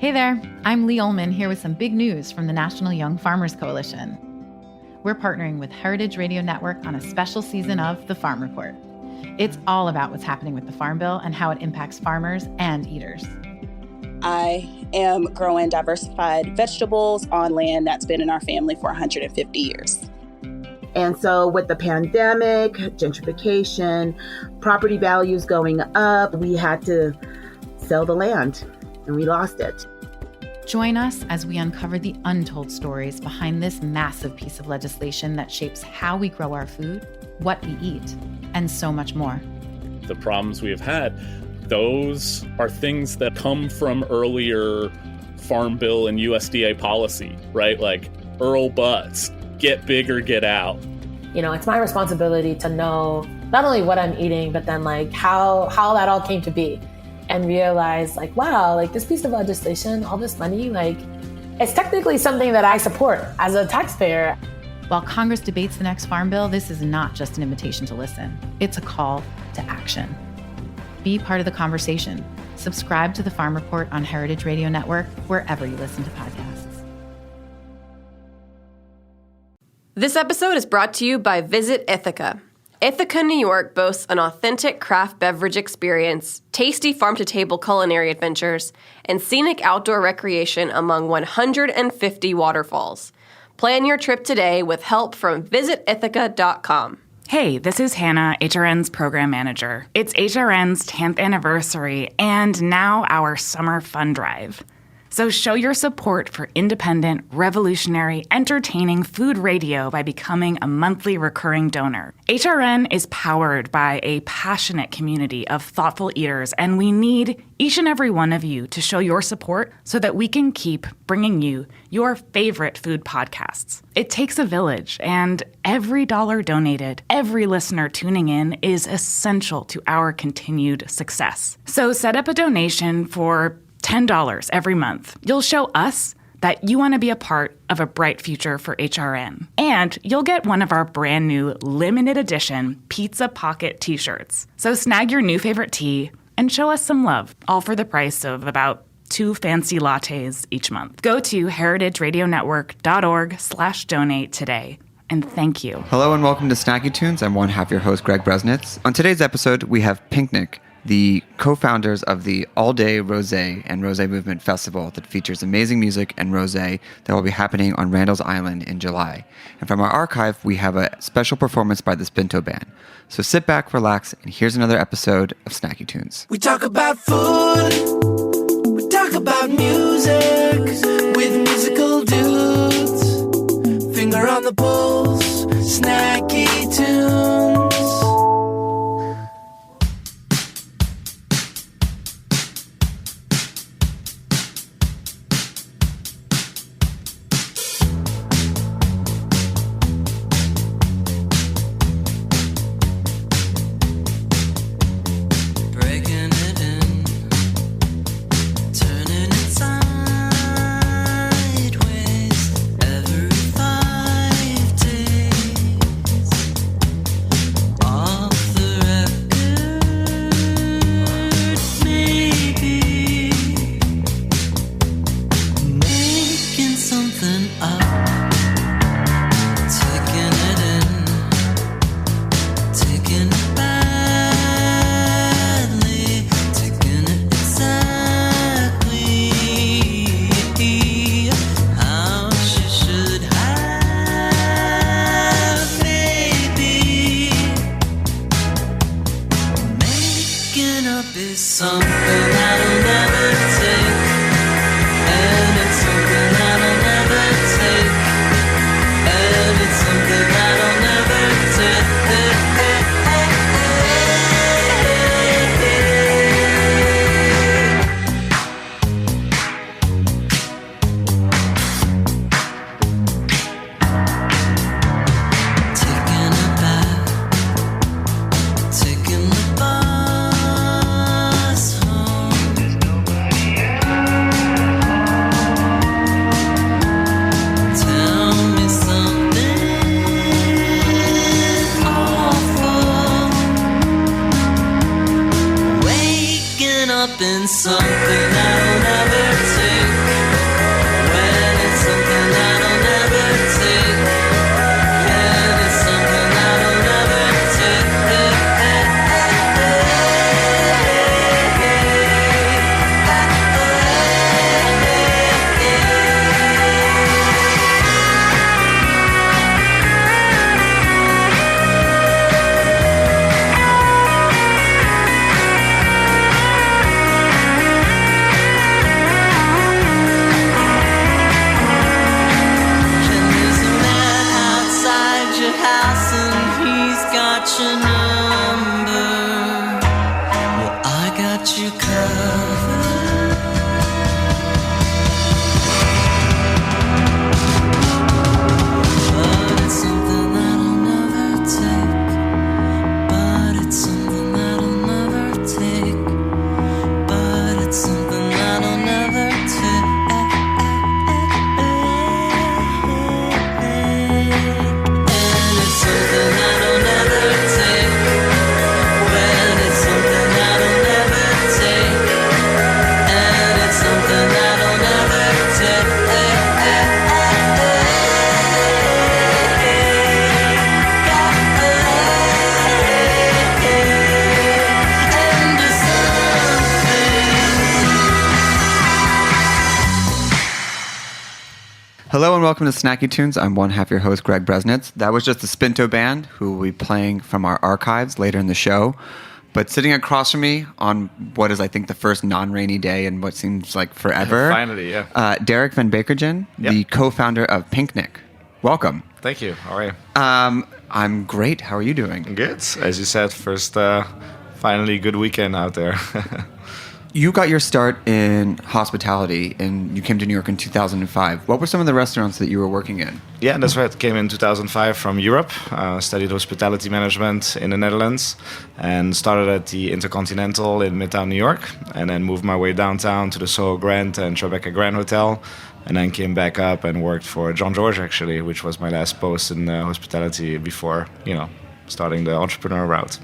Hey there, I'm Lee Ullman here with some big news from the National Young Farmers Coalition. We're partnering with Heritage Radio Network on a special season of The Farm Report. It's all about what's happening with the Farm Bill and how it impacts farmers and eaters. I am growing diversified vegetables on land that's been in our family for 150 years. And so with the pandemic, gentrification, property values going up, we had to sell the land and we lost it. Join us as we uncover the untold stories behind this massive piece of legislation that shapes how we grow our food, what we eat, and so much more. The problems we have had, those are things that come from earlier Farm Bill and USDA policy, right? Like Earl Butts, get big or get out. You know, it's my responsibility to know not only what I'm eating, but then like how that all came to be. And realize like, wow, like this piece of legislation, all this money, like it's technically something that I support as a taxpayer. While Congress debates the next Farm Bill, this is not just an invitation to listen. It's a call to action. Be part of the conversation. Subscribe to the Farm Report on Heritage Radio Network, wherever you listen to podcasts. This episode is brought to you by Visit Ithaca. Ithaca, New York boasts an authentic craft beverage experience, tasty farm-to-table culinary adventures, and scenic outdoor recreation among 150 waterfalls. Plan your trip today with help from visitithaca.com. Hey, this is Hannah, HRN's program manager. It's HRN's 10th anniversary and now our summer fun drive. So show your support for independent, revolutionary, entertaining food radio by becoming a monthly recurring donor. HRN is powered by a passionate community of thoughtful eaters, and we need each and every one of you to show your support so that we can keep bringing you your favorite food podcasts. It takes a village, and every dollar donated, every listener tuning in is essential to our continued success. So set up a donation for $10 every month. You'll show us that you want to be a part of a bright future for HRN. And you'll get one of our brand new limited edition Pizza Pocket t-shirts. So snag your new favorite tea and show us some love, all for the price of about 2 fancy lattes each month. Go to heritageradionetwork.org/donate today. And thank you. Hello and welcome to Snacky Tunes. I'm one half your host, Greg Bresnitz. On today's episode, we have Picnic, the co-founders of the all-day Rosé and Rosé Movement Festival that features amazing music and rosé that will be happening on Randall's Island in July. And from our archive, we have a special performance by the Spinto Band. So sit back, relax, and here's another episode of Snacky Tunes. We talk about food, we talk about music, with musical dudes, finger on the pulse, Snacky Tunes. Something I don't ever take. got you covered. But it's something that I'll never take. But it's something that I'll never take. But it's something that I'll never take. And it's something that I'll never take. When it's something that I'll never take. And it's something that I'll never take. And it's Hello and welcome to Snacky Tunes. I'm one half your host, Greg Bresnitz. That was just the Spinto Band, who will be playing from our archives later in the show. But sitting across from me on what is, I think, the first non-rainy day in what seems like forever. Finally, yeah. Derek Van Bekergen, Yep. the co-founder of Picnic. Welcome. Thank you. How are you? I'm great. How are you doing? Good. As you said, first, finally good weekend out there. You got your start in hospitality and you came to New York in 2005. What were some of the restaurants that you were working in? Yeah, that's right. Came in 2005 from Europe, studied hospitality management in the Netherlands, and started at the Intercontinental in Midtown New York, and then moved my way downtown to the Soho Grand and Tribeca Grand Hotel, and then came back up and worked for John George, actually, which was my last post in hospitality before, starting the entrepreneur route.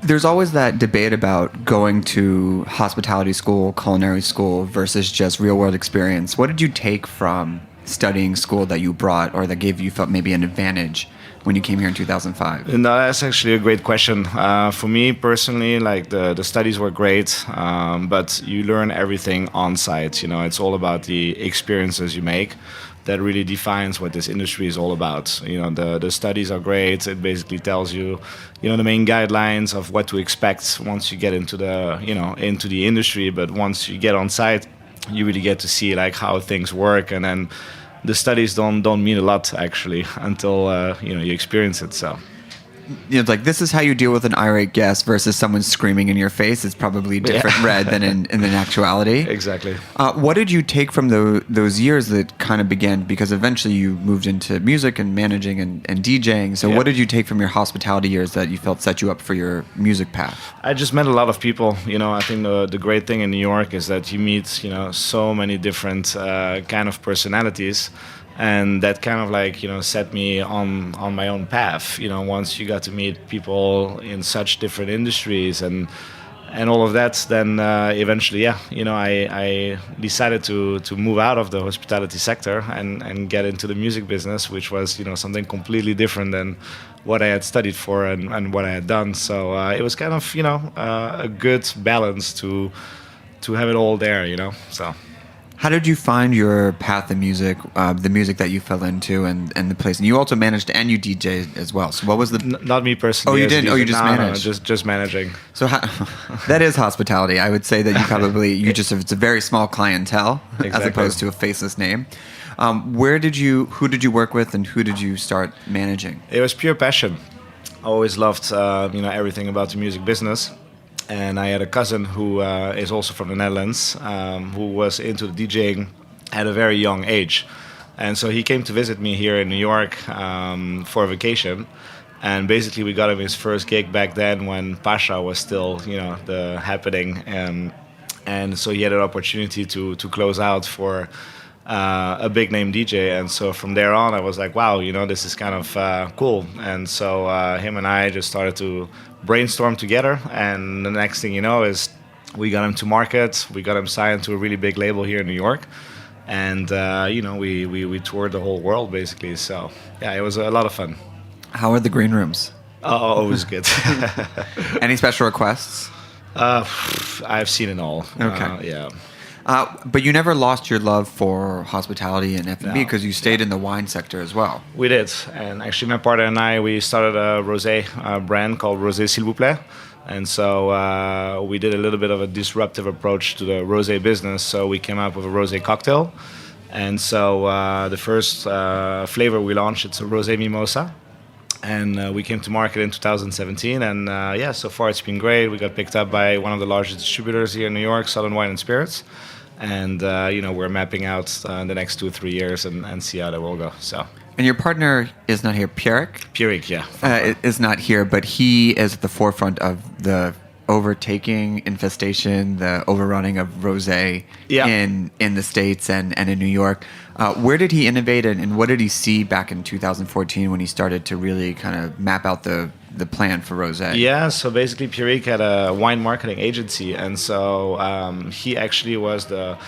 There's always that debate about going to hospitality school, culinary school versus just real world experience. What did you take from studying school that you brought or that gave you felt maybe an advantage when you came here in 2005? No, that's actually a great question. For me personally, like the studies were great, but you learn everything on site. It's all about the experiences you make. That really defines what this industry is all about. The studies are great. It basically tells you, the main guidelines of what to expect once you get into the industry. But once you get on site, you really get to see like how things work, and then the studies don't mean a lot actually until you experience it. So. It's like, this is how you deal with an irate guest versus someone screaming in your face. It's probably different read than in actuality. Exactly. What did you take from those years that kind of began? Because eventually you moved into music and managing and DJing. So what did you take from your hospitality years that you felt set you up for your music path? I just met a lot of people. I think the great thing in New York is that you meet, so many different kind of personalities. And that kind of like, set me on my own path. Once you got to meet people in such different industries and all of that, then eventually, I decided to move out of the hospitality sector and get into the music business, which was, something completely different than what I had studied for and what I had done. So it was kind of, a good balance to have it all there, so. How did you find your path in music, the music that you fell into and the place? And you also managed and you DJed as well. So what was the... Not me personally. Oh, you didn't? Oh, you just managed? No, just managing. So that is hospitality. I would say that you probably, it's a very small clientele as opposed to a faceless name. Who did you work with and who did you start managing? It was pure passion. I always loved, everything about the music business. And I had a cousin who is also from the Netherlands, who was into the DJing at a very young age. And so he came to visit me here in New York for a vacation. And basically we got him his first gig back then when Pasha was still, the happening. And so he had an opportunity to close out for a big name DJ. And so from there on, I was like, wow, this is kind of cool. And so him and I just started to brainstorm together. And the next thing you know is we got him to market. We got him signed to a really big label here in New York. And, we toured the whole world basically. So yeah, it was a lot of fun. How are the green rooms? Oh, it was good. Any special requests? I've seen it all. Okay. Yeah. But you never lost your love for hospitality and F&B No. because you stayed in the wine sector as well. We did. And actually my partner and I, we started a Rosé brand called Rosé s'il vous plaît. And so we did a little bit of a disruptive approach to the rosé business. So we came up with a rosé cocktail. And so the first flavor we launched, it's a rosé mimosa. And we came to market in 2017, and yeah, so far it's been great. We got picked up by one of the largest distributors here in New York, Southern Wine and Spirits, and we're mapping out the next 2-3 years and see how that will go. So. And your partner is not here, Pierrick, yeah. Is not here, but he is at the forefront of the overtaking, infestation, the overrunning of rosé in the States and in New York. Where did he innovate, and what did he see back in 2014 when he started to really kind of map out the plan for rosé? Yeah, so basically Pierrick had a wine marketing agency, and so he actually was the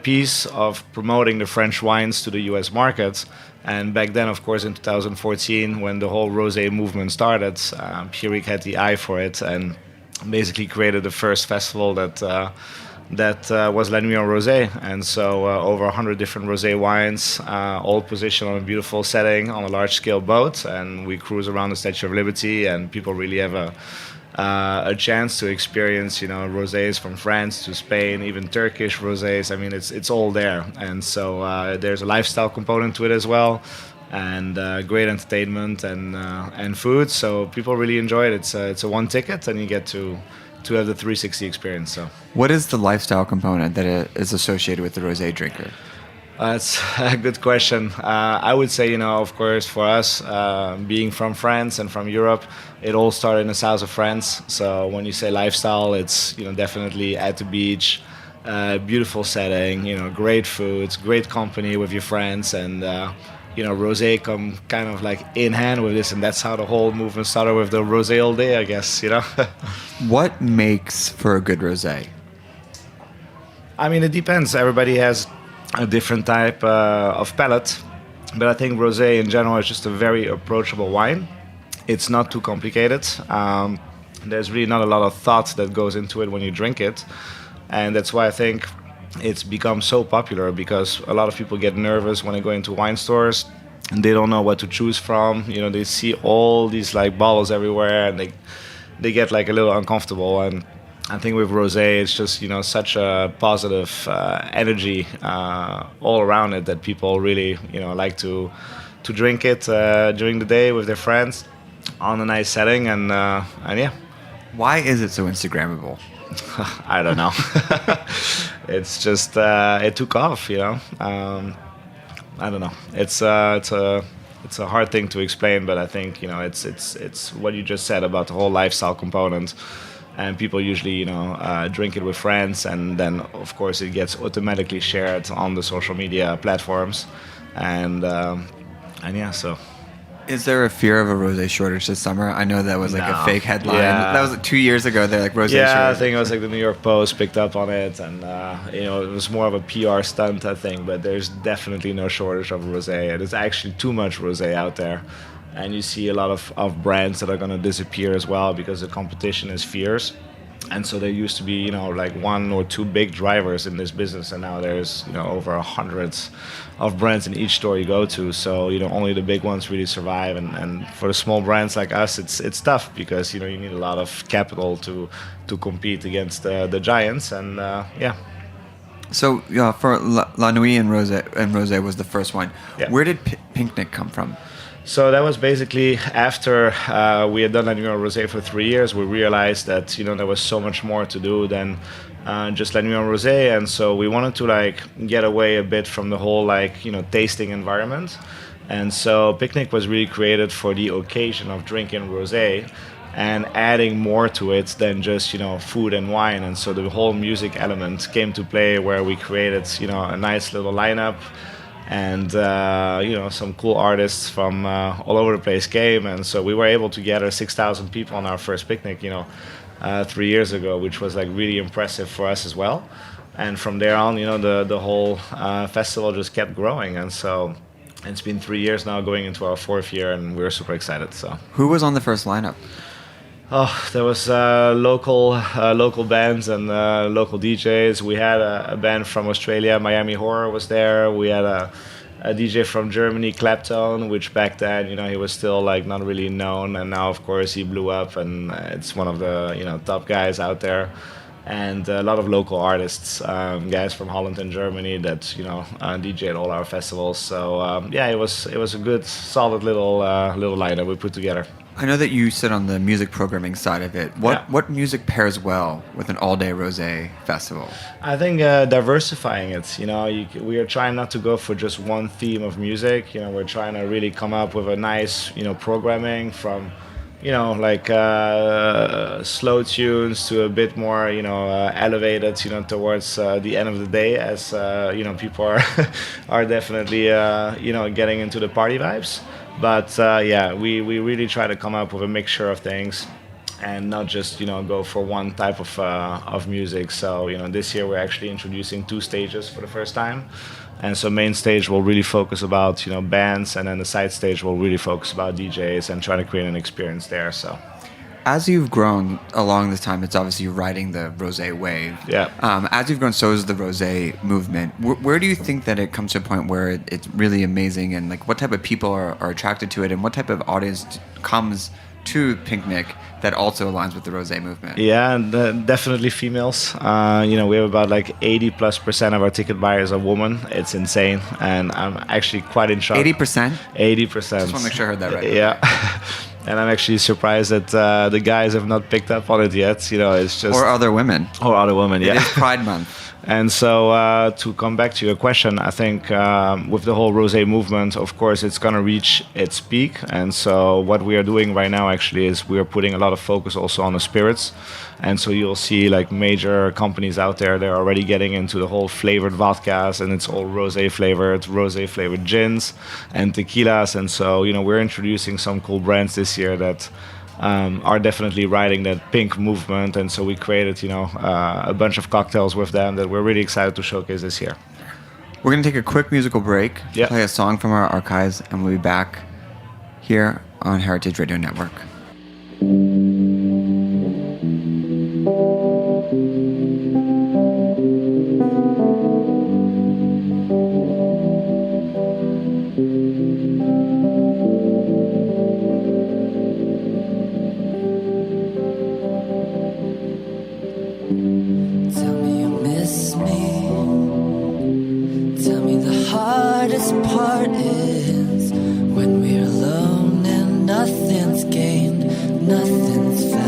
piece of promoting the French wines to the U.S. markets. And back then, of course, in 2014, when the whole rosé movement started, Pierrick had the eye for it and basically created the first festival that was La Nuit en Rosé. And so over 100 different rosé wines, all positioned on a beautiful setting on a large-scale boat. And we cruise around the Statue of Liberty, and people really have a chance to experience, rosés from France to Spain, even Turkish rosés. I mean, it's all there. And so there's a lifestyle component to it as well, and great entertainment and food. So people really enjoy it. It's a one ticket, and you get to have the 360 experience. So, what is the lifestyle component that is associated with the rosé drinker? That's a good question. I would say, of course, for us, being from France and from Europe, it all started in the south of France. So when you say lifestyle, it's, definitely at the beach, beautiful setting, great foods, great company with your friends, and, rosé come kind of like in hand with this. And that's how the whole movement started with the rosé all day, I guess, What makes for a good rosé? I mean, it depends. Everybody has a different type of palate, but I think rosé in general is just a very approachable wine. It's not too complicated. There's really not a lot of thought that goes into it when you drink it, and that's why I think it's become so popular, because a lot of people get nervous when they go into wine stores and they don't know what to choose from. They see all these like bottles everywhere, and they get like a little uncomfortable. And I think with rosé, it's just such a positive energy all around it that people really like to drink it during the day with their friends on a nice setting, and yeah. Why is it so Instagrammable? I don't know. It's just it took off, I don't know. It's a hard thing to explain, but I think it's what you just said about the whole lifestyle component. And people usually, drink it with friends, and then, of course, it gets automatically shared on the social media platforms, and yeah. So, is there a fear of a rosé shortage this summer? I know that was like a fake headline. Yeah. That was like 2 years ago. They're like rosé shortage. Yeah, I think it was like the New York Post picked up on it, and it was more of a PR stunt, I think. But there's definitely no shortage of rosé. There's actually too much rosé out there. And you see a lot of brands that are going to disappear as well, because the competition is fierce. And so there used to be, like 1 or 2 big drivers in this business, and now there's, over 100 of brands in each store you go to. So, only the big ones really survive. And for the small brands like us, it's tough, because, you need a lot of capital to compete against the giants. And yeah. So for La Nuit and Rosé was the first one. Yeah. Where did Picnic come from? So that was basically after we had done La Nuit en Rosé for 3 years. We realized that there was so much more to do than just La Nuit en Rosé, and so we wanted to get away a bit from the whole tasting environment. And so Picnic was really created for the occasion of drinking rosé and adding more to it than just food and wine. And so the whole music element came to play, where we created a nice little lineup. And some cool artists from all over the place came, and so we were able to gather 6,000 people on our first picnic 3 years ago, which was really impressive for us as well. And from there on, the whole festival just kept growing, and so it's been 3 years now, going into our 4th year, and we're super excited. So who was on the first lineup? Oh, there was local bands and local DJs. We had a band from Australia, Miami Horror was there. We had a DJ from Germany, Claptone, which back then, he was still not really known, and now of course he blew up, and it's one of the top guys out there. and a lot of local artists, guys from Holland and Germany that DJ at all our festivals. So it was a good, solid little lineup we put together. I know that you sit on the music programming side of it. What music pairs well with an all-day rosé festival? I think diversifying it. We are trying not to go for just one theme of music. We're trying to really come up with a nice, programming from, slow tunes to a bit more, elevated, towards the end of the day, as people are definitely, getting into the party vibes. But we really try to come up with a mixture of things, and not just go for one type of music. So this year we're actually introducing 2 stages for the first time, and so main stage will really focus about bands, and then the side stage will really focus about DJs and try to create an experience there. So as you've grown along this time, it's obviously riding the rosé wave. Yeah. As you've grown, so is the rosé movement. Where do you think that it comes to a point where it's really amazing, and like what type of people are attracted to it, and what type of audience comes to Picnic that also aligns with the rosé movement? Yeah, definitely females. We have about 80+% of our ticket buyers are women. It's insane, and I'm actually quite in shock. 80%? 80%. Just want to make sure I heard that right. Yeah. And I'm actually surprised that the guys have not picked up on it yet. It's just or other women. Or other women, yeah. It is Pride Month. And so to come back to your question, I think with the whole rosé movement, of course, it's going to reach its peak. And so what we are doing right now actually is we are putting a lot of focus also on the spirits. And so you'll see major companies out there, they're already getting into the whole flavored vodkas, and it's all rosé flavored gins and tequilas. And so, we're introducing some cool brands this year that are definitely riding that pink movement, and so we created a bunch of cocktails with them that we're really excited to showcase this year. We're going to take a quick musical break, play a song from our archives, and we'll be back here on Heritage Radio Network. Part is when we're alone and nothing's gained, nothing's found.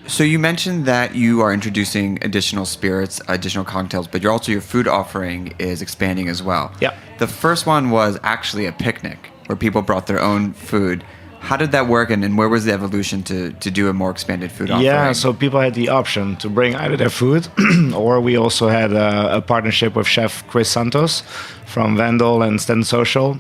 So you mentioned that you are introducing additional spirits, additional cocktails, but your food offering is expanding as well. Yeah. The first one was actually a picnic where people brought their own food. How did that work, and where was the evolution to do a more expanded food offering? Yeah, so people had the option to bring either their food, or we also had a partnership with chef Chris Santos from Vandal and Stand Social,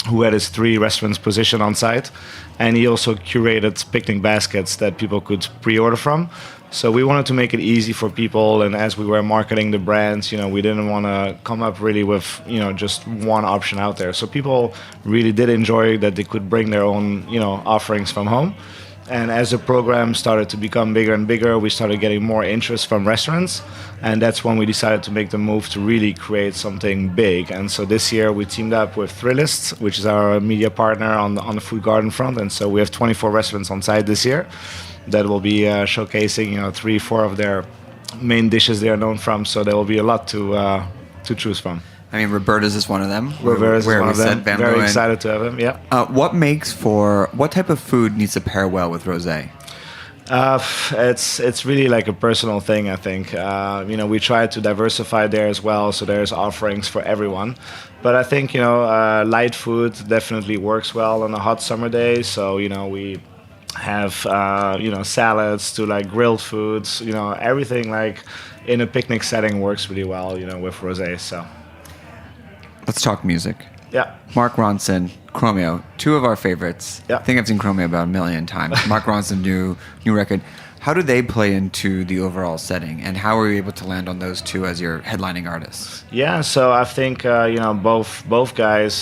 who had his 3 restaurants positioned on site. And he also curated picnic baskets that people could pre-order from. So we wanted to make it easy for people, and as we were marketing the brands, we didn't want to come up really with, just one option out there. So people really did enjoy that they could bring their own, offerings from home. And as the program started to become bigger and bigger, we started getting more interest from restaurants. And that's when we decided to make the move to really create something big. And so this year we teamed up with Thrillist, which is our media partner on the Food Garden front. And so we have 24 restaurants on site this year that will be showcasing, 3-4 of their main dishes they are known from. So there will be a lot to choose from. I mean, Roberta's is one of them. Roberta's is one of them. Van Very Leeuwen. excited to have them, yeah. What type of food needs to pair well with rosé? It's really like a personal thing, I think. We try to diversify there as well, so there's offerings for everyone. But I think, light food definitely works well on a hot summer day. So, we have, salads to like grilled foods, everything like in a picnic setting works really well, with rosé, so. Let's talk music. Yeah. Mark Ronson, Chromeo, 2 of our favorites. Yeah. I think I've seen Chromeo about 1 million times. Mark Ronson, new record. How do they play into the overall setting, and how were you able to land on those 2 as your headlining artists? Yeah, so I think both guys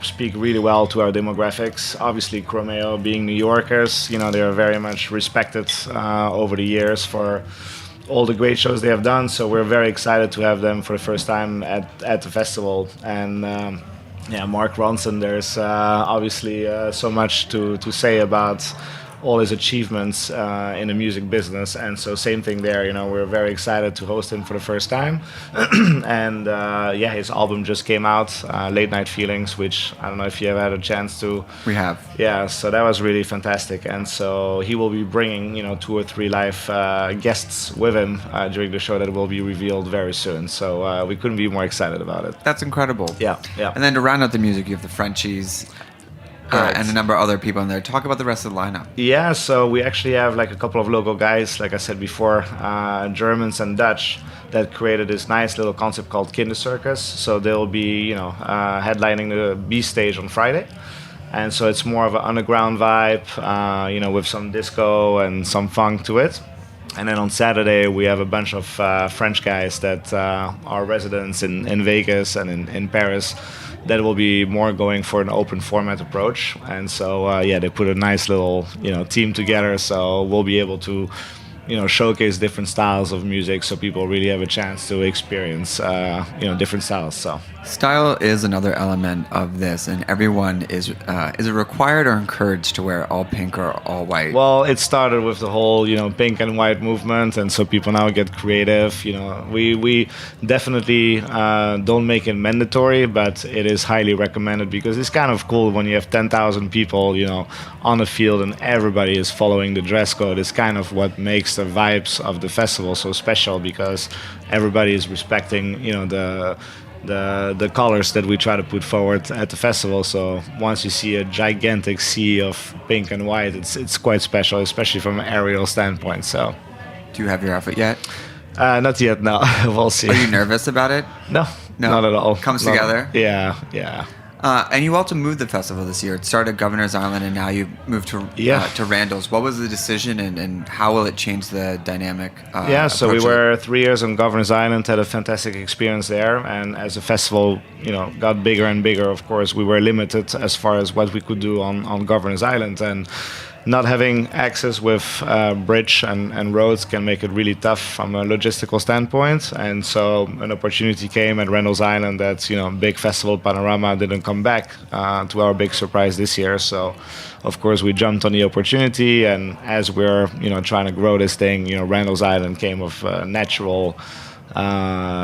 speak really well to our demographics. Obviously, Chromeo being New Yorkers, they are very much respected over the years for all the great shows they have done. So we're very excited to have them for the first time at the festival. And Mark Ronson, there's obviously so much to say about all his achievements in the music business, and so same thing there. We're very excited to host him for the first time. And his album just came out, Late Night Feelings, which I don't know if you have had a chance to. We have. Yeah, so that was really fantastic, and so he will be bringing 2 or 3 live guests with him during the show that will be revealed very soon. So we couldn't be more excited about it. That's incredible. Yeah. And then to round out the music, you have the Frenchies. And a number of other people in there. Talk about the rest of the lineup. Yeah, so we actually have like a couple of local guys, like I said before, Germans and Dutch, that created this nice little concept called Kindercircus. So they'll be, headlining the B stage on Friday. And so it's more of an underground vibe, with some disco and some funk to it. And then on Saturday, we have a bunch of French guys that are residents in Vegas and in Paris that will be more going for an open format approach. And so, they put a nice little, team together. So we'll be able to, showcase different styles of music so people really have a chance to experience, different styles. So style is another element of this, and everyone is it required or encouraged to wear all pink or all white? Well, it started with the whole, pink and white movement, and so people now get creative. We definitely don't make it mandatory, but it is highly recommended because it's kind of cool when you have 10,000 people, on the field and everybody is following the dress code. It's kind of what makes the vibes of the festival so special because everybody is respecting, the colors that we try to put forward at the festival. So once you see a gigantic sea of pink and white, it's quite special, especially from an aerial standpoint. So, do you have your outfit yet? Not yet. No, we'll see. Are you nervous about it? No, not at all. Comes together. Yeah. And you also moved the festival this year. It started Governor's Island, and now you moved to Randall's. What was the decision, and how will it change the dynamic? So we were 3 years on Governor's Island, had a fantastic experience there, and as the festival, got bigger and bigger, of course, we were limited as far as what we could do on Governor's Island, and not having access with bridge and roads can make it really tough from a logistical standpoint. And so an opportunity came at Randall's Island that, big festival panorama didn't come back, to our big surprise this year. So, of course, we jumped on the opportunity. And as we're, trying to grow this thing, Randall's Island came with a natural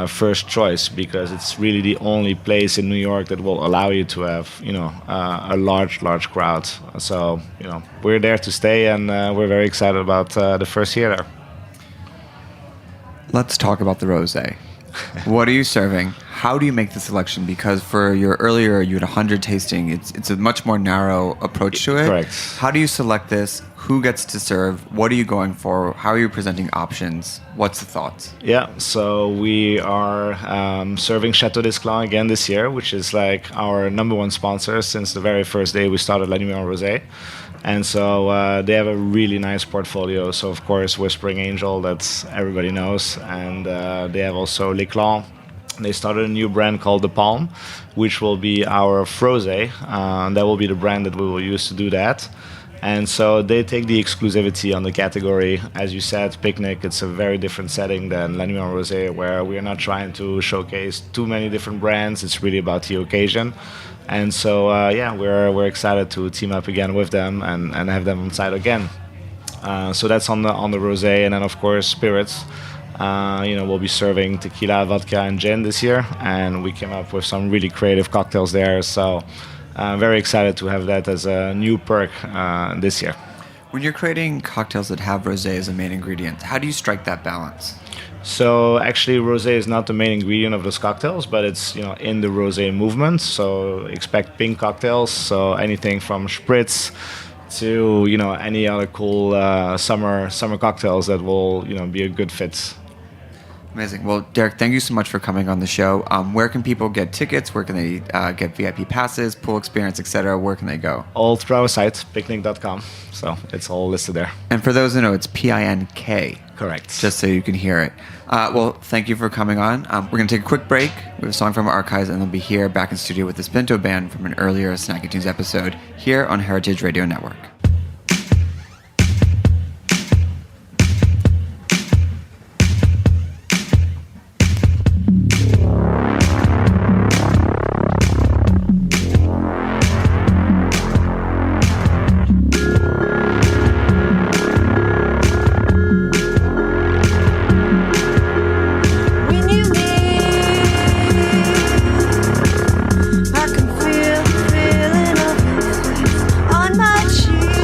first choice, because it's really the only place in New York that will allow you to have, a large crowd. So, we're there to stay, and we're very excited about the first year there. Let's talk about the Rosé. What are you serving? How do you make the selection? Because for your earlier, you had 100 tasting. It's a much more narrow approach to it. Correct. How do you select this? Who gets to serve? What are you going for? How are you presenting options? What's the thoughts? Yeah, so we are serving Chateau d'Esclans again this year, which is like our number one sponsor since the very first day we started La Nuit en Rosé. And so they have a really nice portfolio. So, of course, Whispering Angel, that everybody knows. And they have also L'Éclat. They started a new brand called The Palm, which will be our Frosé. That will be the brand that we will use to do that. And so they take the exclusivity on the category. As you said, Picnic, it's a very different setting than La Nuit en Rosé, where we are not trying to showcase too many different brands. It's really about the occasion. And so, we're excited to team up again with them and have them on site again. So that's on the rosé, and then of course spirits. We'll be serving tequila, vodka, and gin this year, and we came up with some really creative cocktails there. So I'm very excited to have that as a new perk this year. When you're creating cocktails that have rosé as a main ingredient, how do you strike that balance? So actually, rosé is not the main ingredient of those cocktails, but it's in the rosé movement. So expect pink cocktails. So anything from spritz to any other cool summer cocktails that will be a good fit. Amazing. Well, Derek, thank you so much for coming on the show. Where can people get tickets? Where can they get VIP passes, pool experience, etc.? Where can they go? All through our site, picnic.com. So it's all listed there. And for those who know, it's PINK. Correct. Just so you can hear it. Well, thank you for coming on. We're going to take a quick break. We have a song from our archives, and they'll be here back in studio with the Spinto Band from an earlier Snacky Tunes episode here on Heritage Radio Network. I can feel the feeling of your face on my cheek.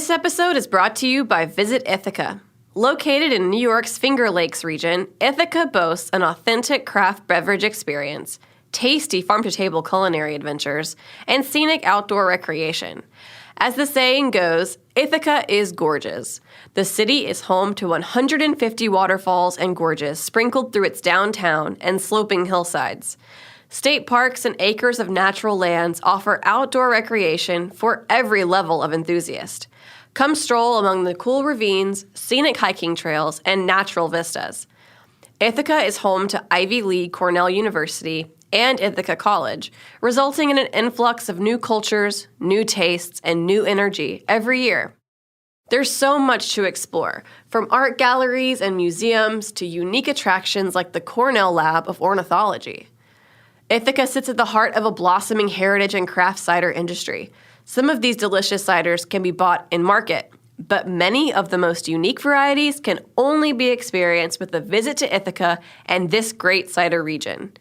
This episode is brought to you by Visit Ithaca. Located in New York's Finger Lakes region, Ithaca boasts an authentic craft beverage experience, tasty farm-to-table culinary adventures, and scenic outdoor recreation. As the saying goes, Ithaca is gorgeous. The city is home to 150 waterfalls and gorges sprinkled through its downtown and sloping hillsides. State parks and acres of natural lands offer outdoor recreation for every level of enthusiast. Come stroll among the cool ravines, scenic hiking trails, and natural vistas. Ithaca is home to Ivy League Cornell University and Ithaca College, resulting in an influx of new cultures, new tastes, and new energy every year. There's so much to explore, from art galleries and museums to unique attractions like the Cornell Lab of Ornithology. Ithaca sits at the heart of a blossoming heritage and craft cider industry. Some of these delicious ciders can be bought in market, but many of the most unique varieties can only be experienced with a visit to Ithaca and this great cider region.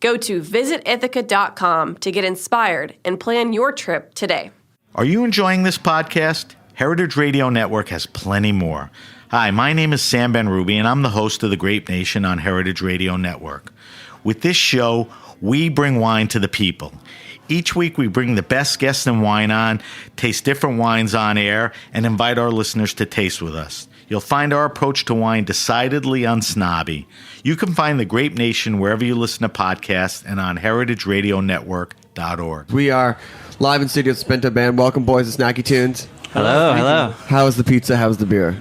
Go to visitithaca.com to get inspired and plan your trip today. Are you enjoying this podcast? Heritage Radio Network has plenty more. Hi, my name is Sam Ben-Ruby, and I'm the host of The Grape Nation on Heritage Radio Network. With this show, we bring wine to the people. Each week, we bring the best guests in wine on, taste different wines on air, and invite our listeners to taste with us. You'll find our approach to wine decidedly unsnobby. You can find The Grape Nation wherever you listen to podcasts and on heritageradionetwork.org. We are live in studio at Spinto Band. Welcome, boys, to Snacky Tunes. Hello. How is the pizza? How's the beer?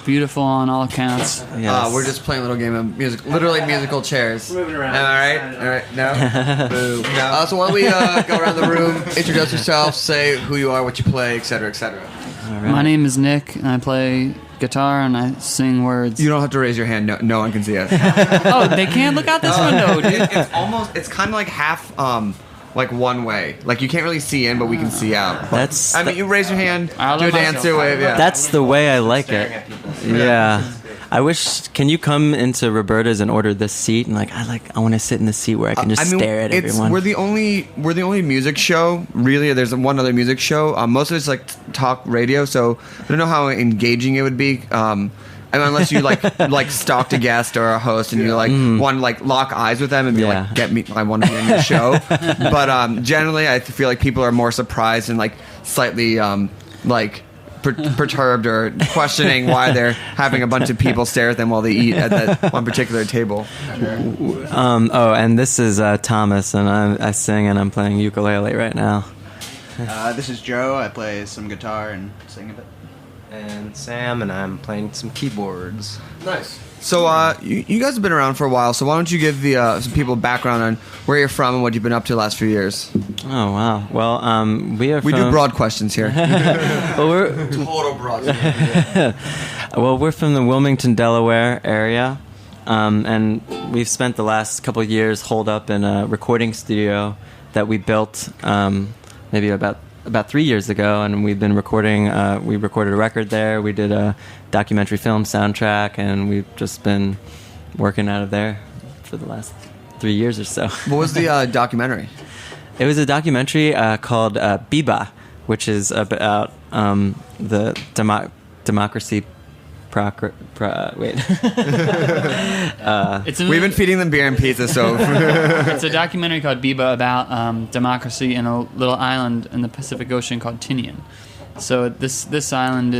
Beautiful on all accounts. Yes. We're just playing a little game of music, literally musical chairs. Moving around. All right. No. Boo. No. So why don't we go around the room, introduce yourself, say who you are, what you play, etc., etc. Right. My name is Nick, and I play guitar and I sing words. You don't have to raise your hand. No one can see us. Oh, they can't look out this window. Dude. It's kind of like half. Like one way, like you can't really see in, but we can see out. You raise your hand, do a dance, do a wave. Yeah, that's the way I like it. Yeah, I wish. Can you come into Roberta's and order this seat? And I want to sit in the seat where I can just stare at everyone. We're the only music show. Really, there's one other music show. Most of it's like talk radio, so I don't know how engaging it would be. Unless you like stalked a guest or a host and you want to lock eyes with them and be get me, I want to be in your show. But generally, I feel like people are more surprised and slightly perturbed or questioning why they're having a bunch of people stare at them while they eat at that one particular table. And this is Thomas, and I sing and I'm playing ukulele right now. This is Joe. I play some guitar and sing a bit. And Sam, and I'm playing some keyboards. Nice. So you guys have been around for a while, so why don't you give some people background on where you're from and what you've been up to the last few years? Oh, wow. Well, we do broad questions here. Well, we're total broad. Well, we're from the Wilmington, Delaware area, and we've spent the last couple of years holed up in a recording studio that we built maybe about 3 years ago, and we've been recording. We recorded a record there. We did a documentary film soundtrack, and we've just been working out of there for the last 3 years or so. What was the documentary? It was a documentary called Biba, which is about the democracy. We've been feeding them beer and pizza, so it's a documentary called Biba about democracy in a little island in the Pacific Ocean called Tinian. So this island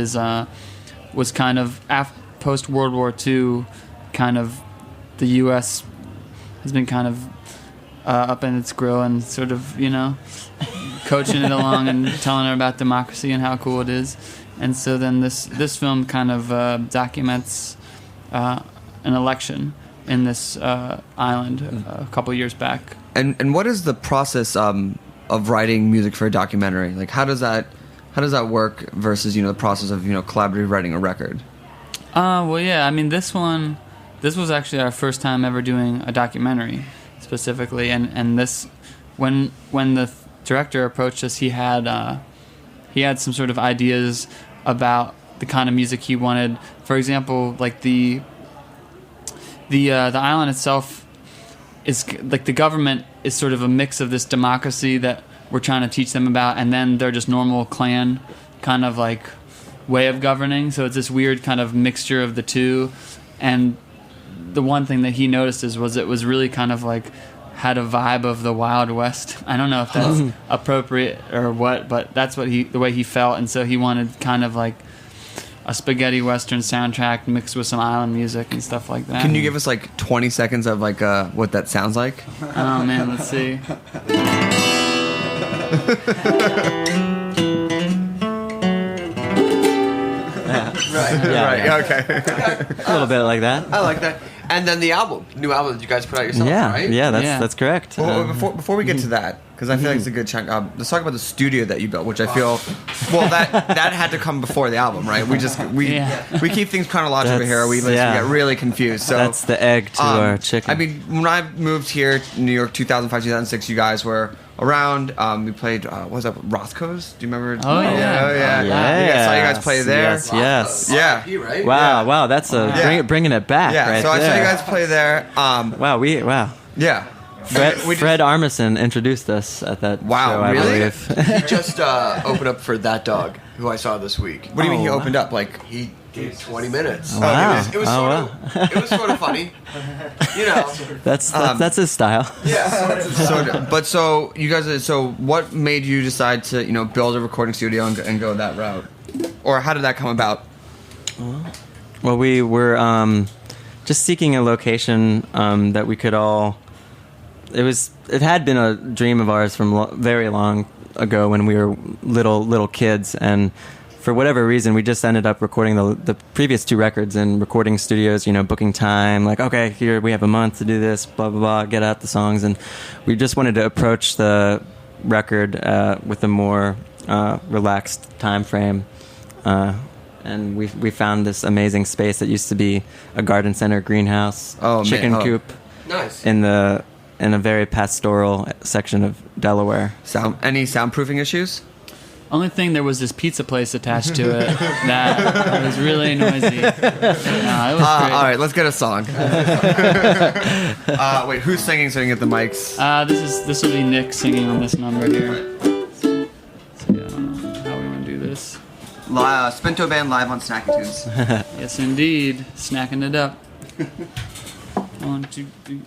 was kind of post World War II, kind of the U.S. has been kind of up in its grill and sort of coaching it along and telling her about democracy and how cool it is. And so then this film kind of documents an election in this island a couple years back. And what is the process of writing music for a documentary? Like how does that work versus the process of collaborative writing a record? Well, yeah. I mean, this was actually our first time ever doing a documentary specifically, and this when the director approached us, he had some sort of ideas about the kind of music he wanted. For example, like the island itself is like the government is sort of a mix of this democracy that we're trying to teach them about, and then they're just normal clan kind of like way of governing. So it's this weird kind of mixture of the two. And the one thing that he noticed was it was really kind of like had a vibe of the Wild West. I don't know if that's appropriate or what, but that's what the way he felt. And so he wanted kind of like a spaghetti western soundtrack mixed with some island music and stuff like that. Can you give us like 20 seconds of like what that sounds like? Oh man, let's see. Right. Okay. A little bit like that. I like that. And then the new album that you guys put out yourself, right? Yeah, that's correct. Well, before we get to that, because I feel like it's a good chunk. Let's talk about the studio that you built, which I feel, well, that had to come before the album, right? We keep things chronological here. We get really confused. So that's the egg to our chicken. I mean, when I moved here to New York, 2005, 2006, you guys were around. We played. What was that? Roscoe's. Do you remember? Oh yeah. I saw you guys play there. Yes. Yeah. Right? Wow. That's bringing it back. Yeah. Right so I there. saw you guys play there. Wow. Yeah. Fred Armisen introduced us at that show, I really? believe. He just opened up for That Dog, who I saw this week. What do you mean he opened up? Like he did 20 minutes. Wow. It was sort of funny. You know. That's his style. Yeah. So you guys. So what made you decide to build a recording studio and go that route, or how did that come about? Well, we were just seeking a location that we could all. It had been a dream of ours from very long ago when we were little kids, and for whatever reason we just ended up recording the previous 2 records in recording studios, booking time, like, okay, here we have a month to do this, blah blah blah, get out the songs, and we just wanted to approach the record with a more relaxed time frame, and we found this amazing space that used to be a garden center greenhouse, chicken coop, nice, in a very pastoral section of Delaware. Any soundproofing issues? Only thing, there was this pizza place attached to it that was really noisy. No, it was great. All right, let's get a song. Wait, who's singing so you can get the mics? This will be Nick singing on this number here. So yeah, I don't know how we want to do this. Spinto Band live on Snacky Tunes. Yes, indeed. Snacking it up. 1, 2, 3.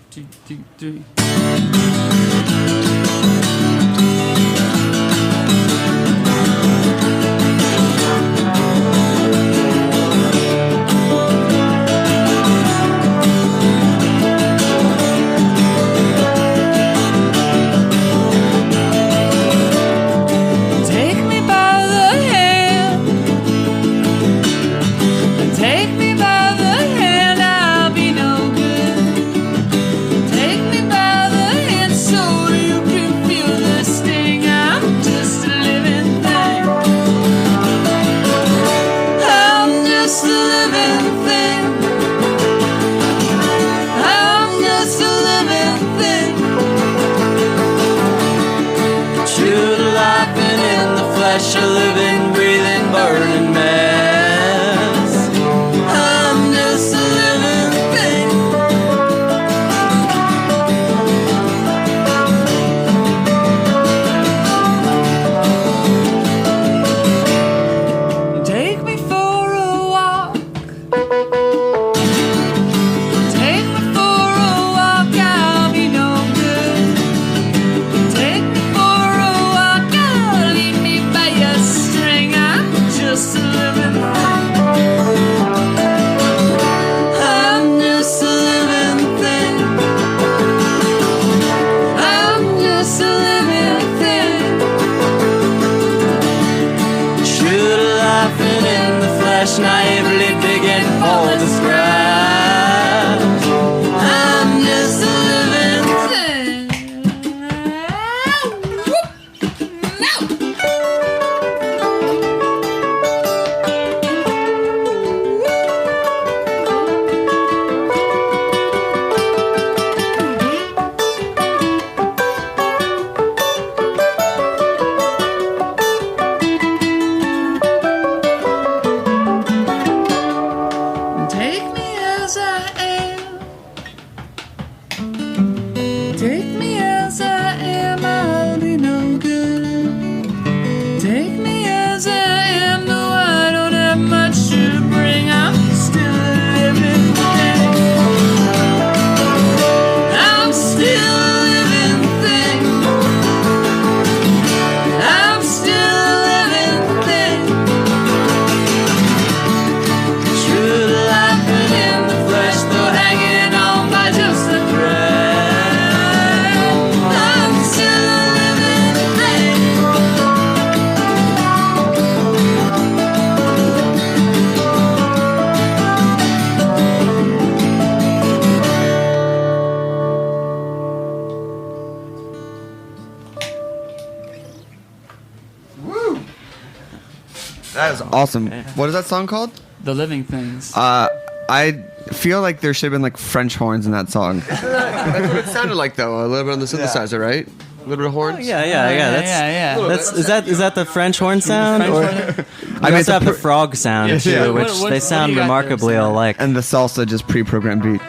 Take me by the hand, and take me by the hand, I'll be no good. Take me by the hand so you can feel the sting. I'm just a living thing. I'm just a living thing. I'm just a living thing. True to life and in the flesh, a living, breathing, burning mass. I'm just a living thing. Take me for a walk. Take me for a walk, I'll be no good. Take me for a walk, I'll lead me by a string. I'm just a living thing. I'm just a living thing. I'm just a living thing. True to life and in the flesh, naively digging for the scratch. I'm just a living thing. Take me as I am. Take me as I am, I'll be no good. Take me as I am, no, I don't That is awesome. What is that song called? The Living Things. I feel like there should have been like French horns in that song. That's what it sounded like, though. A little bit on the synthesizer, right? A little bit of horns. Oh, yeah. Is that the French horn sound? I mean, also have the frog sound too, which they sound remarkably alike. And the salsa just pre-programmed beat.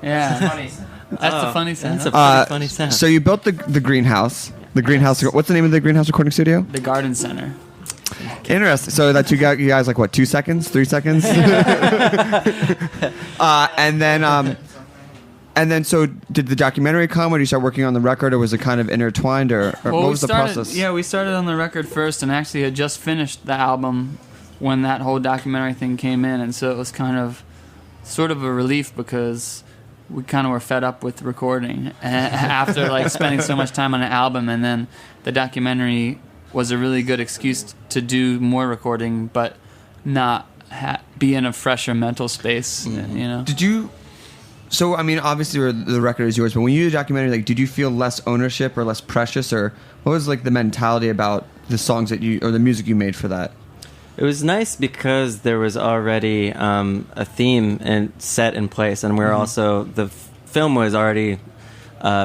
Yeah, that's the funny sound. That's a pretty funny sound. So you built the greenhouse. The greenhouse. What's the name of the greenhouse recording studio? The Garden Center. Interesting. So that you guys like what? 2 seconds? 3 seconds? And then, so did the documentary come when you start working on the record, or was it kind of intertwined, or what was the process? Yeah, we started on the record first, and actually had just finished the album when that whole documentary thing came in, and so it was kind of sort of a relief because we kind of were fed up with recording after like spending so much time on an album, and then the documentary was a really good excuse to do more recording, but not be in a fresher mental space. You know? Did you? So I mean, obviously the record is yours, but when you did a documentary, like, did you feel less ownership or less precious, or what was like the mentality about the songs that you or the music you made for that? It was nice because there was already a theme and set in place, and we're also the film was already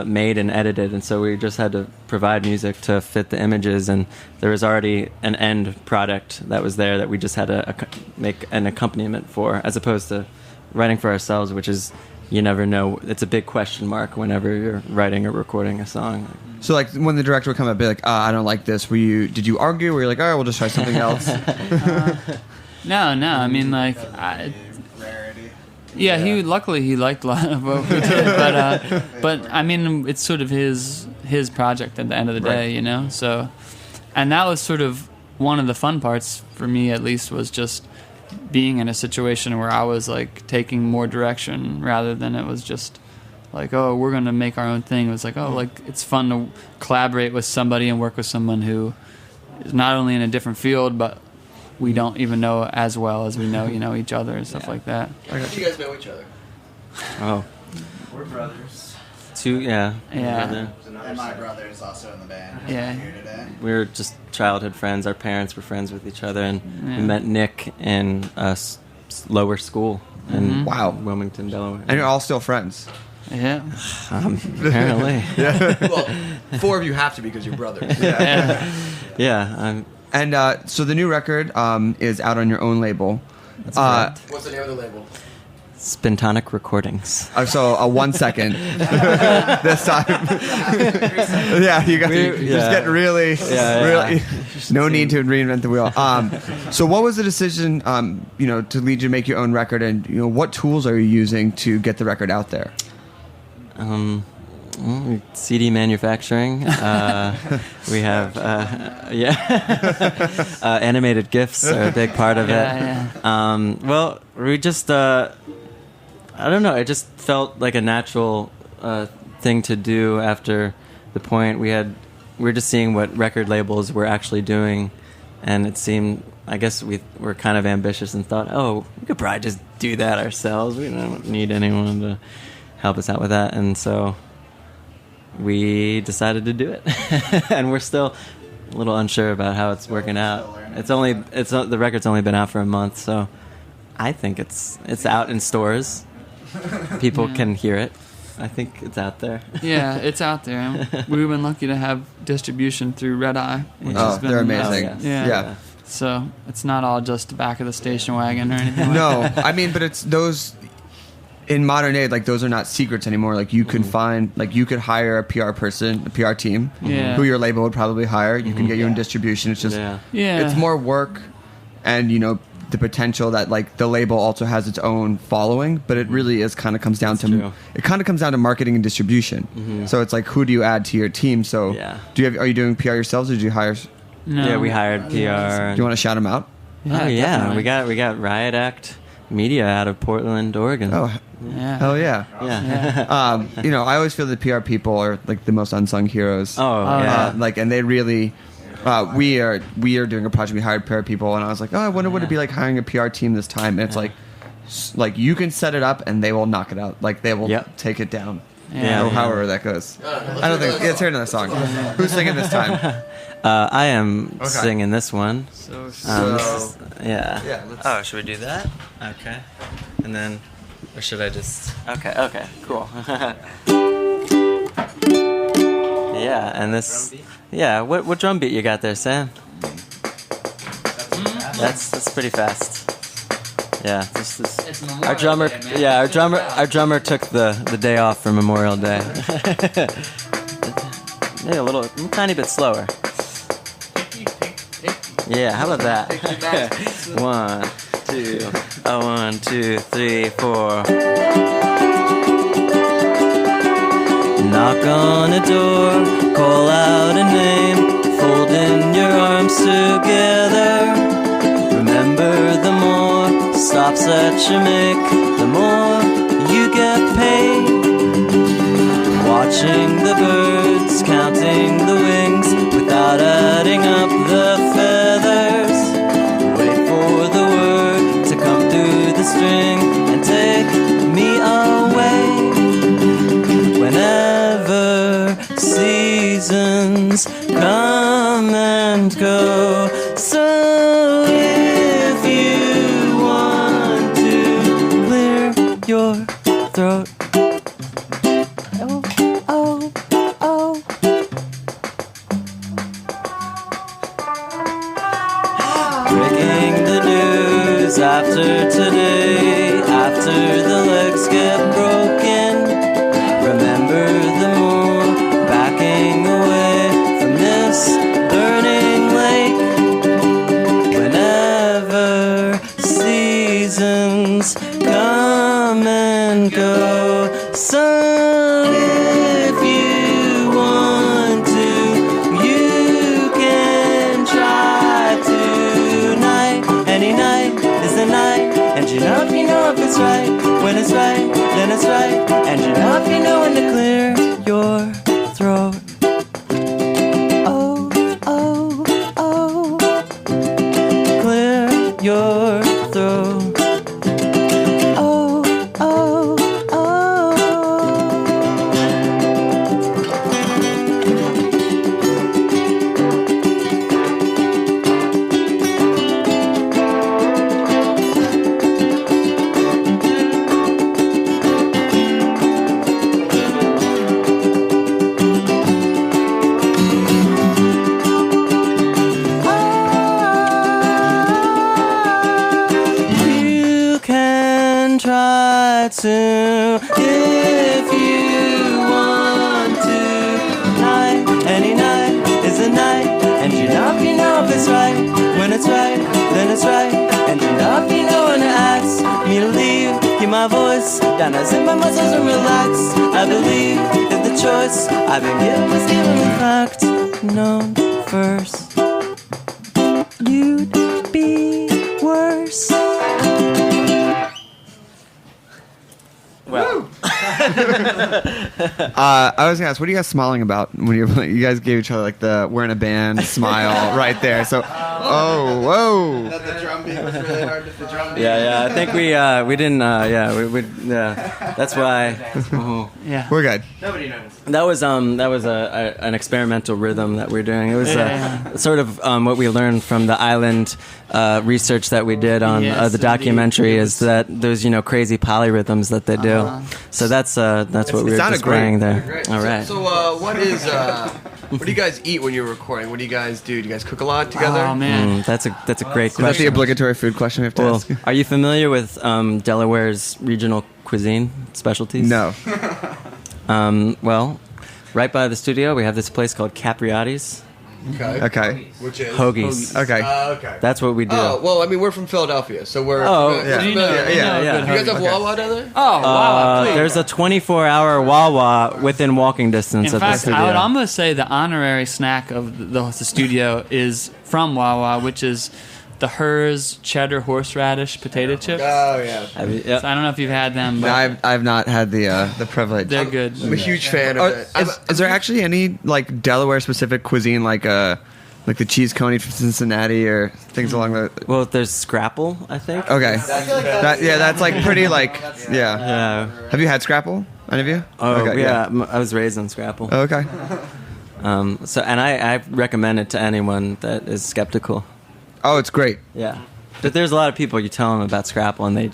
made and edited, and so we just had to provide music to fit the images, and there was already an end product that was there that we just had to make an accompaniment for, as opposed to writing for ourselves, which is, you never know. It's a big question mark whenever you're writing or recording a song. So like when the director would come up and be like, I don't like this, did you argue, or were you like, all right, we'll just try something else? No, I mean, like, luckily he liked a lot of what we did, but I mean, it's sort of his project at the end of the day, you know. So, and that was sort of one of the fun parts for me, at least, was just being in a situation where I was like taking more direction rather than it was just like, oh, we're gonna make our own thing. It was like, oh, like, it's fun to collaborate with somebody and work with someone who is not only in a different field, but we don't even know as well as we know, you know, each other and stuff like that. How did you guys know each other? Oh, We're brothers. Yeah. And my brother is also in the band. Yeah. Here today. We were just childhood friends. Our parents were friends with each other, and we met Nick in lower school in Wilmington, Delaware. And you're all still friends. Yeah. Apparently. Well, 4 of you have to be because you're brothers. Yeah. And so the new record is out on your own label. What's the name of the label? Spintonic Recordings. So 1 second. This time. Yeah, you got to just get really. No need to reinvent the wheel. So what was the decision, to lead you to make your own record, and what tools are you using to get the record out there? CD manufacturing. We have, animated GIFs are a big part of it. Well, we just, I don't know. It just felt like a natural thing to do after the point we were just seeing what record labels were actually doing, and it seemed, I guess we were kind of ambitious and thought, oh, we could probably just do that ourselves. We don't need anyone to help us out with that, and so we decided to do it. And we're still a little unsure about how it's working out. The record's only been out for a month, so I think it's out in stores. People can hear it. I think it's out there. Yeah, it's out there. We've been lucky to have distribution through Red Eye, which has been they're amazing. Yeah. So it's not all just the back of the station wagon or anything. No, I mean, but it's those. In modern day, like, those are not secrets anymore. Like, you can find, like, you could hire a PR person, a PR team, who your label would probably hire. You can get your own distribution. It's just, it's more work, and the potential that, like, the label also has its own following, but it really is kind of comes down to marketing and distribution. So it's like, who do you add to your team? So are you doing PR yourselves, or did you hire? No. Yeah, we hired PR. Do you want to shout them out? Yeah, we got Riot Act Media out of Portland, Oregon. Oh, hell yeah. I always feel the PR people are like the most unsung heroes. And they really. We are doing a project. We hired PR people, and I was like, I wonder what it'd be like hiring a PR team this time. And it's like you can set it up, and they will knock it out. Like, they will take it down. Yeah. Or however that goes. I don't think. Let's hear another song. Who's singing this time? I am singing this one. So yeah. Yeah. Should we do that? Okay. And then, or should I just? Okay. Cool. Yeah, and this. Yeah. What drum beat you got there, Sam? That's pretty fast. Yeah, our drummer. Day, Yeah, our drummer took the day off for Memorial Day. Maybe a tiny bit slower. Yeah, how about that? 1, 2, 1, 2, 3, 4. Knock on a door, call out a name, folding your arms together. Remember, the more stops that you make, the more you get paid. Watching the birds, counting the wings, without adding up the feathers. Wait for the word to come through the string and take me away. Whenever seasons come and go, so if you want to clear your throat, breaking the news after today, after the legs get broken. Remember, the more backing away from this burning lake. Whenever seasons come and go, so if you want to, you can try tonight. Any night is the night, and you know if it's right. When it's right, then it's right, and you know if you know when to clear your throat. Oh, oh, oh, clear your throat. Oh, oh, oh. You can try to, if you want to. Night, any night is a night, and you know if it's right. When it's right, then it's right, and you know if you know when to ask me to leave. Hear my voice, down as in my muscles and relax. I believe that the choice I've been given was given in fact known first. You'd be worse. Well, I was gonna ask, what are you guys smiling about when you guys gave each other like the we're in a band smile right there? So, whoa. The drum beat was really hard to fit. Yeah. I think we didn't. That's why. Yeah, we're good. Nobody noticed. That was an experimental rhythm that we're doing. It was sort of what we learned from the island research that we did on the documentary is that those crazy polyrhythms that they do. So that's what we were displaying there. All right. So what do you guys eat when you're recording? What do you guys do? Do you guys cook a lot together? Oh man, that's a great question. Is that the obligatory food question we have to ask? Are you familiar with Delaware's regional cuisine specialties? No. Well, right by the studio, we have this place called Capriati's. Okay. Which is Hoagies. Okay. Okay. That's what we do. Oh, well, I mean, we're from Philadelphia, so we're... yeah. You guys have Wawa down there? Oh, Wawa, please. There's a 24-hour Wawa within walking distance In of the fact, studio. I would almost say the honorary snack of the studio is from Wawa, which is the Hers cheddar horseradish potato chips. Oh yeah. I mean, So I don't know if you've had them, but No, I've not had the privilege. they're good. I'm a huge fan of it. Is there actually any like Delaware specific cuisine, like Like the cheese coney from Cincinnati or things along the. Well, there's Scrapple, I think. Okay. That's like pretty like yeah. Yeah. Have you had Scrapple? Any of you? Oh Okay, yeah, I was raised on Scrapple. Oh, okay. So and I recommend it to anyone that is skeptical. Oh, it's great. Yeah. But there's a lot of people you tell them about Scrapple and they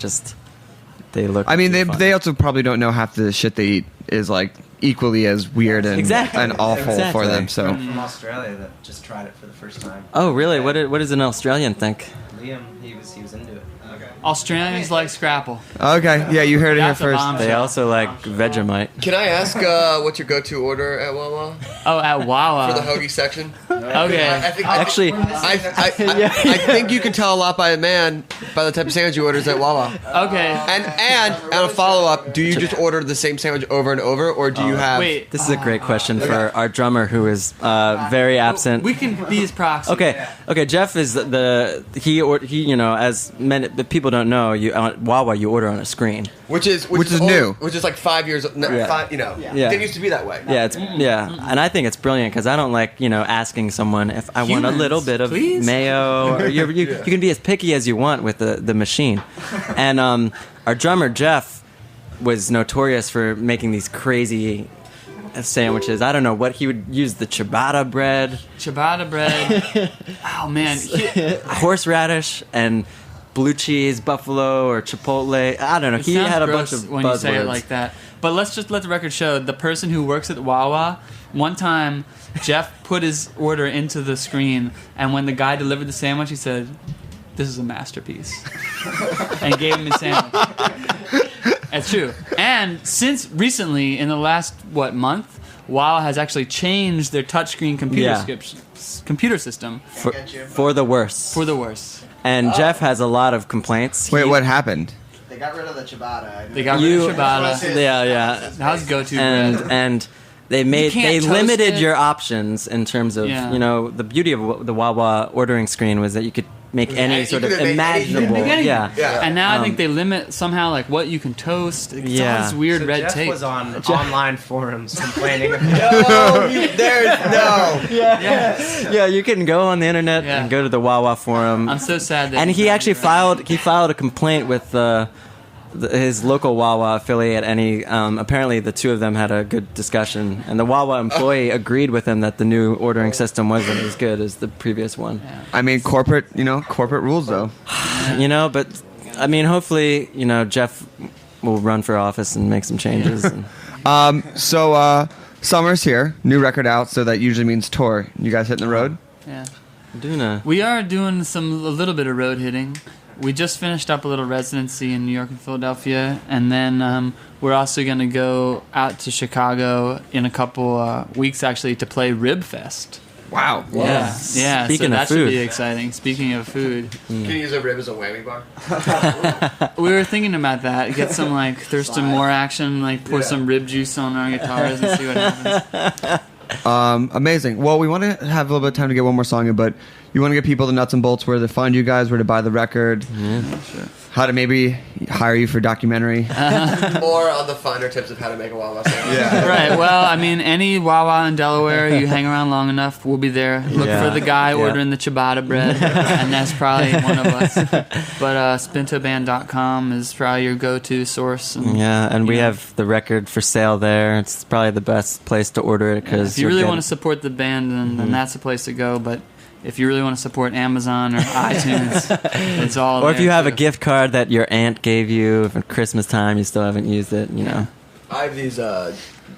look. I mean, they also probably don't know half the shit they eat is like equally as weird and and awful for them. So I'm from Australia that just tried it for the first time. Oh really? What does an Australian think? Liam, he was into it. Okay. Australians like Scrapple. Okay, yeah, you heard it here That's a first. bombshell. They also like Vegemite. Can I ask what's your go-to order at Wawa? Oh, at Wawa. For the hoagie section? Okay. I think you can tell a lot by a man by the type of sandwich you orders at Wawa. Okay. And a follow-up, do you just order the same sandwich over and over, or do you have... Wait. This is a great question for our drummer who is very absent. We can be his proxy. Okay. Jeff is he you know, as many the people don't know, you at Wawa you order on a screen, which is new, which is like 5 years. Yeah. You know, Yeah. it didn't used to be that way. Yeah, and I think it's brilliant because I don't like asking someone if I want a little bit of mayo. Or you can be as picky as you want with the machine, and our drummer Jeff was notorious for making these crazy sandwiches. I don't know what he would use, the ciabatta bread. Oh man, horseradish and blue cheese, buffalo or chipotle. I don't know. It He sounds had a gross bunch of when you say it buzzwords. like that. But let's just let the record show the person who works at Wawa. One time, Jeff put his order into the screen, and when the guy delivered the sandwich, he said, "This is a masterpiece," and gave him his sandwich. That's true. And since recently, in the last month, Wawa has actually changed their touchscreen computer system for the worse. For the worse. And Jeff has a lot of complaints. Wait, what happened? They got rid of the ciabatta. They got rid of ciabatta. Yeah. That was go-to and bread. and they toast limited it. your options in terms of the beauty of the Wawa ordering screen was that you could make any sort of imaginable. And now I think they limit somehow like what you can toast. It's all this weird red Jeff tape. was on online forums complaining. Yeah, you can go on the internet and go to the Wawa forum. I'm so sad that And he actually filed a complaint with his local Wawa affiliate, and he apparently the two of them had a good discussion, and the Wawa employee agreed with him that the new ordering system wasn't as good as the previous one. I mean, corporate rules though. But I mean, hopefully, Jeff will run for office and make some changes. So summer's here, new record out, so that usually means tour. You guys hitting the road? Yeah. We are doing a little bit of road hitting. We just finished up a little residency in New York and Philadelphia, and then we're also going to go out to Chicago in a couple weeks, actually, to play Rib Fest. Wow. Yeah. Speaking so of that food. should be exciting. Speaking of food. Can you use a rib as a whammy bar? We were thinking about that. Get some Thurston Moore action, pour some rib juice on our guitars and see what happens. Amazing. Well, we want to have a little bit of time to get one more song in, but you want to get people the nuts and bolts, where to find you guys, where to buy the record, how to maybe hire you for a documentary. Or on the finer tips of how to make a Wawa sandwich. Right. Well, I mean, any Wawa in Delaware, you hang around long enough, we'll be there. Look for the guy ordering the ciabatta bread, and that's probably one of us. But spintoband.com is probably your go-to source. And we have the record for sale there. It's probably the best place to order it because if you really want to support the band, then that's the place to go. But if you really want to support Amazon or iTunes, it's all. Or if you have a gift card that your aunt gave you for Christmas time, you still haven't used it, I have these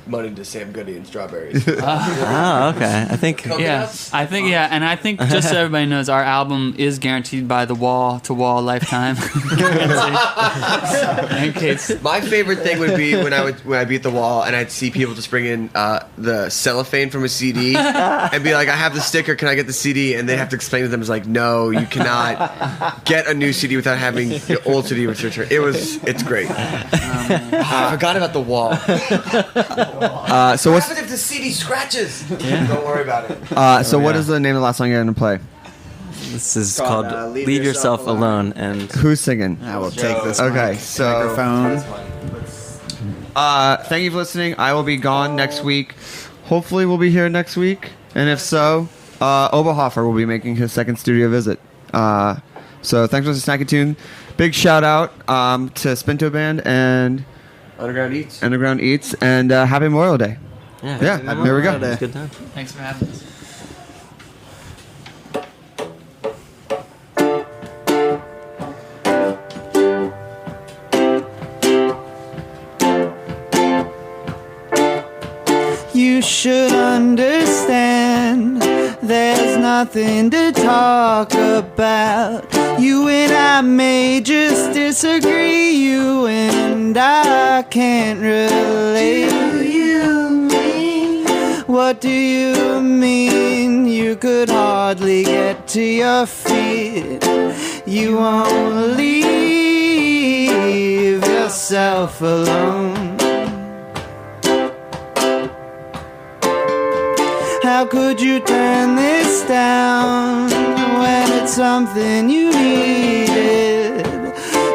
money to Sam Goody and strawberries. Okay. I think. And I think just so everybody knows, our album is guaranteed by the wall-to-wall lifetime. In case. My favorite thing would be when I beat the wall and I'd see people just bring in the cellophane from a CD and be like, I have the sticker, can I get the CD? And they'd have to explain to them, it's like, no, you cannot get a new CD without having the old CD with your turn. It's great. I forgot about the wall. So what what's happens if the CD scratches? Don't worry about it. so what is the name of the last song you're going to play? This is called Leave Yourself Alone. And who's singing? I will take this microphone. Thank you for listening. I will be gone next week. Hopefully we'll be here next week. And if so, Oberhofer will be making his second studio visit. So thanks for the Snacky Tune. Big shout out to Spinto Band and Underground Eats. And Happy Memorial Day. Yeah, here we go. It's a good time. Thanks for having us. You should understand there's nothing to talk about. You and I may just disagree. You and I can't relate. What do you mean? You could hardly get to your feet. You won't leave yourself alone. How could you turn this down when it's something you needed?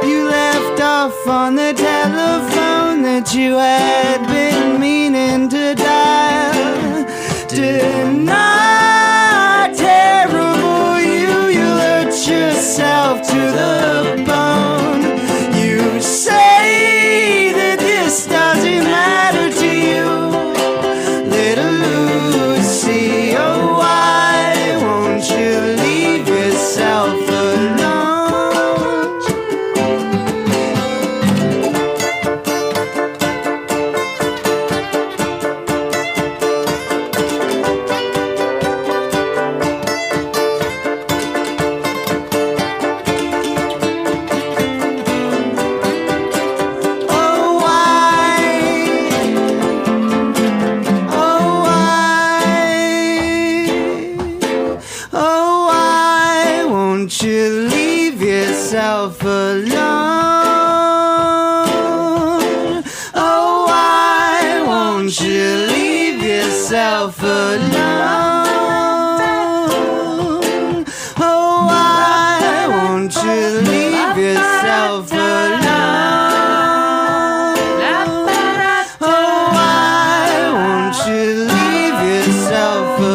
You left off on the telephone that you had been meaning to dial. Deny terrible you hurt yourself to the bone. You say that this doesn't matter to you, little Lucy. Oh, why won't you leave yourself alone? Yourself alone. Oh, why won't you leave yourself alone? Oh, why won't you leave yourself alone? Oh, why won't you leave yourself alone?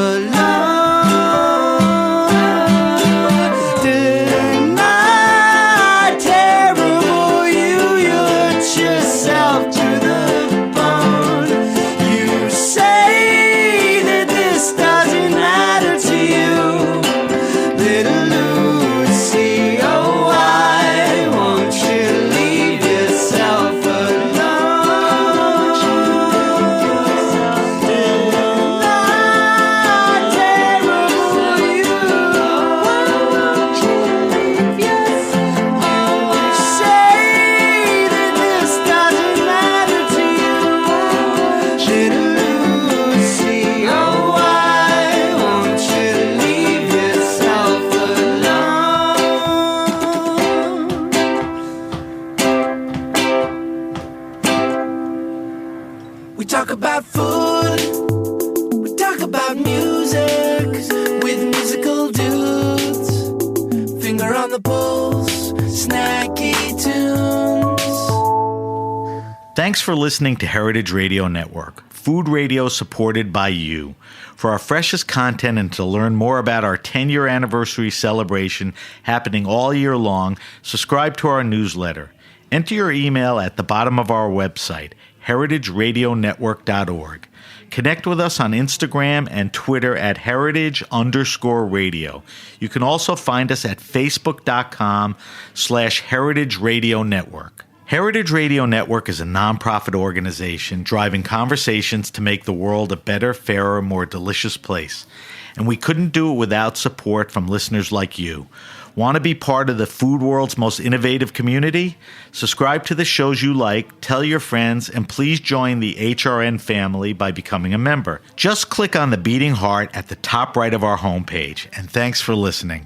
We talk about food, we talk about music with musical dudes. Finger on the pulse, snacky tunes. Thanks for listening to Heritage Radio Network, food radio supported by you. For our freshest content and to learn more about our 10-year anniversary celebration happening all year long, subscribe to our newsletter. Enter your email at the bottom of our website, heritageradionetwork.org. Connect with us on Instagram and Twitter at heritage_radio. You can also find us at facebook.com/Heritage Radio Network. Heritage Radio Network is a nonprofit organization driving conversations to make the world a better, fairer, more delicious place. And we couldn't do it without support from listeners like you. Want to be part of the food world's most innovative community? Subscribe to the shows you like, tell your friends, and please join the HRN family by becoming a member. Just click on the beating heart at the top right of our homepage. And thanks for listening.